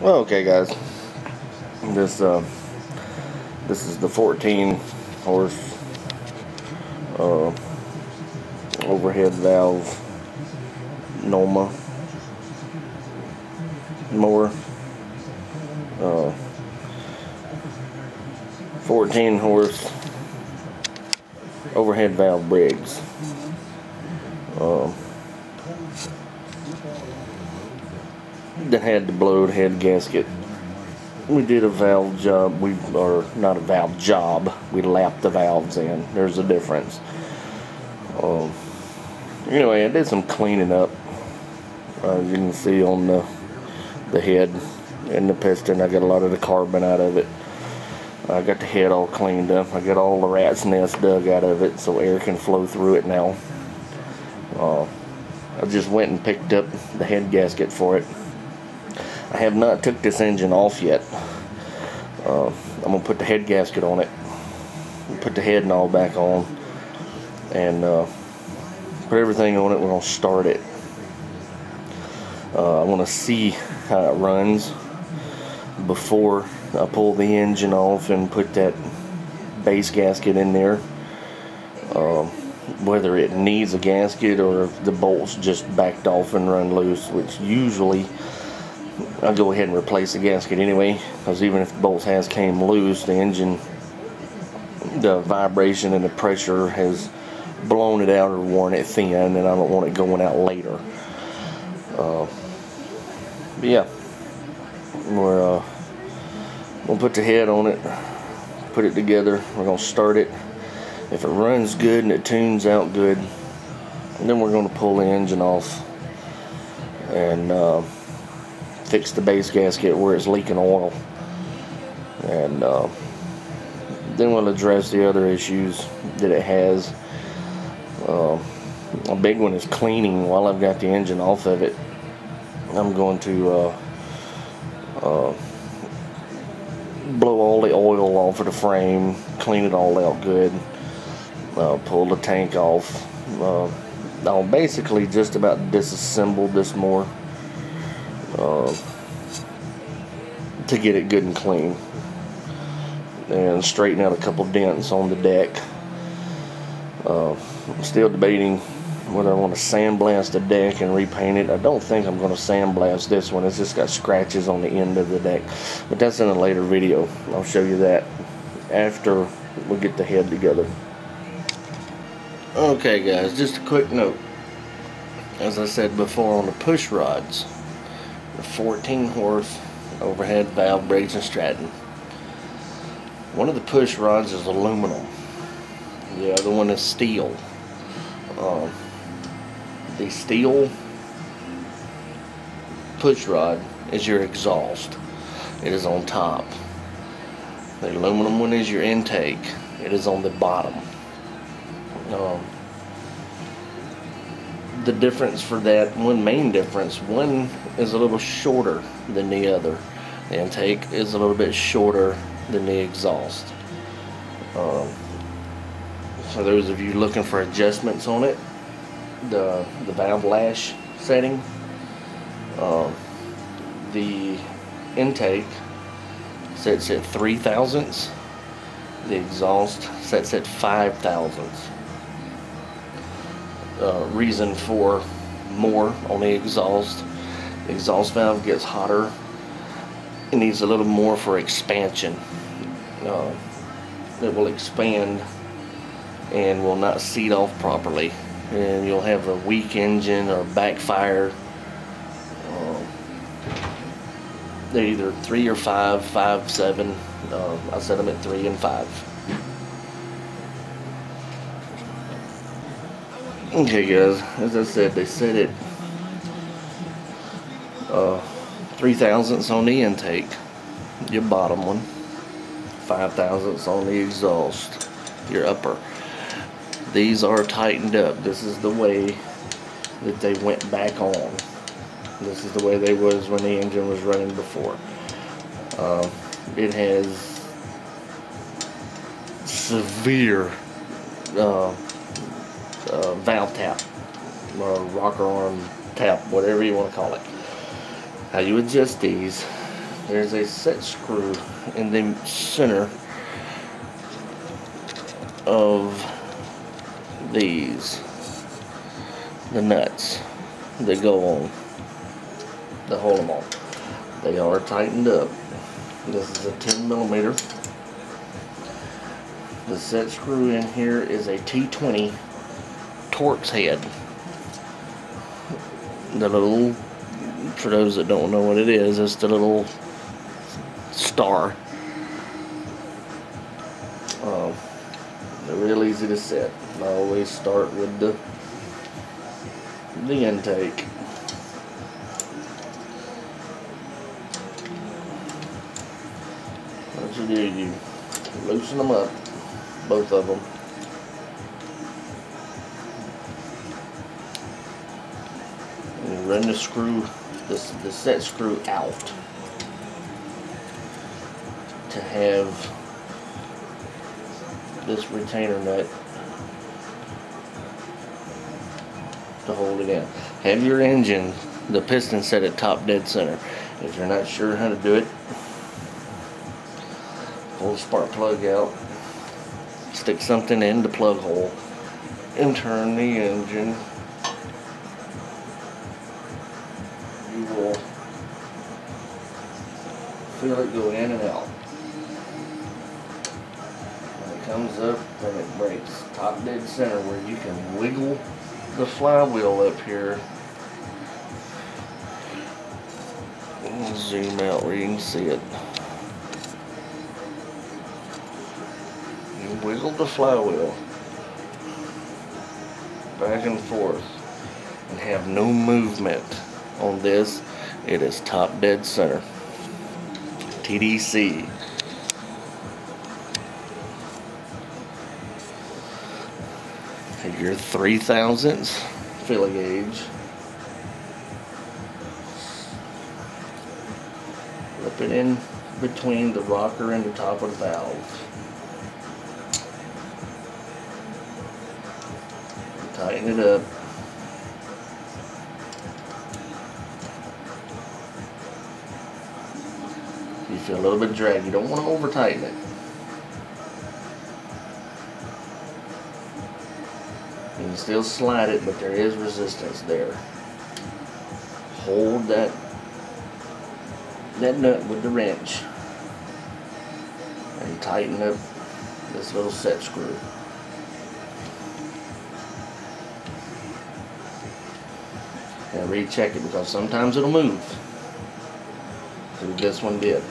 Well, okay, guys. This is the 14 horse overhead valve Noma mower. 14 horse overhead valve Briggs. That had the blowed head gasket. We did a valve job. Or not a valve job. We lapped the valves in. There's a difference. Anyway, I did some cleaning up. As you can see on the head and the piston, I got a lot of the carbon out of it. I got the head all cleaned up. I got all the rat's nest dug out of it so air can flow through it now. I just went and picked up the head gasket for it. I have not took this engine off yet. I'm going to put the head gasket on it, put the head and all back on, and put everything on it. We're going to start it. I want to see how it runs before I pull the engine off and put that base gasket in there. Whether it needs a gasket or if the bolts just backed off and run loose, which usually I'll go ahead and replace the gasket anyway, because even if the bolts has came loose, the engine, the vibration and the pressure has blown it out or worn it thin, and I don't want it going out later. But yeah, we're gonna put the head on it, put it together. We're gonna start it. If it runs good and it tunes out good, then we're gonna pull the engine off and fix the base gasket where it's leaking oil, and then we'll address the other issues that it has. A big one is cleaning. While I've got the engine off of it, I'm going to blow all the oil off of the frame, clean it all out good, pull the tank off. I'll basically just about disassemble this more to get it good and clean, and straighten out a couple dents on the deck. I'm still debating whether I want to sandblast the deck and repaint it. I don't think I'm going to sandblast this one. It's just got scratches on the end of the deck, but that's in a later video. I'll show you that after we get the head together. Okay, guys, just a quick note. As I said before, on the push rods, the 14 horse overhead valve Briggs&Stratton, one of the push rods is aluminum, the other one is steel. The steel push rod is your exhaust. It is on top. The aluminum one is your intake. It is on the bottom. The difference for that, one main difference, one is a little shorter than the other. The intake is a little bit shorter than the exhaust. For those of you looking for adjustments on it, the valve lash setting, the intake sets at 3 thousandths, the exhaust sets at 5 thousandths. Reason for more on the exhaust valve gets hotter. It needs a little more for expansion. It will expand and will not seat off properly, and you'll have a weak engine or backfire. They're either 3 or 5, 5, 7. I set them at 3 and 5. Okay, guys, as I said, they set it 3 thousandths on the intake, your bottom one, 5 thousandths on the exhaust, your upper. These are tightened up. This is the way that they went back on. This is the way they was when the engine was running before. It has severe valve tap, or rocker arm tap, whatever you want to call it. How you adjust these there's a set screw in the center of these, the nuts that go on to hold them on. They are tightened up. This is a 10mm. The set screw in here is a T20 Torx head. The little, for those that don't know what it is, it's the little star. They're real easy to set. I always start with the intake. What you do, you loosen them up, both of them. And you run the screw, the set screw out to have this retainer nut to hold it in. Have your engine, the piston set at top dead center. If you're not sure how to do it, pull the spark plug out, stick something in the plug hole, and turn the engine. You will feel it go in and out. When it comes up, then it breaks top dead center, where you can wiggle the flywheel up here. I'll zoom out where you can see it. You wiggle the flywheel back and forth and have no movement on this. It is top dead center. TDC. Take your 3/1000 filler gauge. Flip it in between the rocker and the top of the valve. Tighten it up. You feel a little bit of drag. You don't want to over tighten it. You can still slide it, but there is resistance there. Hold that nut with the wrench and tighten up this little set screw. And recheck it, because sometimes it'll move. So this one did.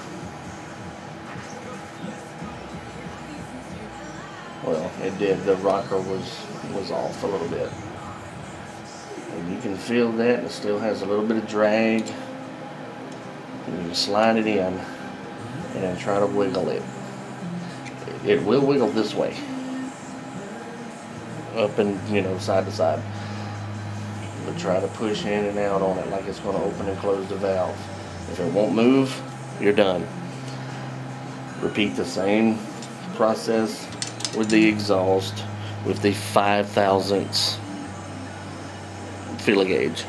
Well, it did. The rocker was off a little bit. And you can feel that it still has a little bit of drag. And you can slide it in and then try to wiggle it. It will wiggle this way. Up and, side to side. But try to push in and out on it like it's going to open and close the valve. If it won't move, you're done. Repeat the same process with the exhaust with the 5/1000 filler gauge.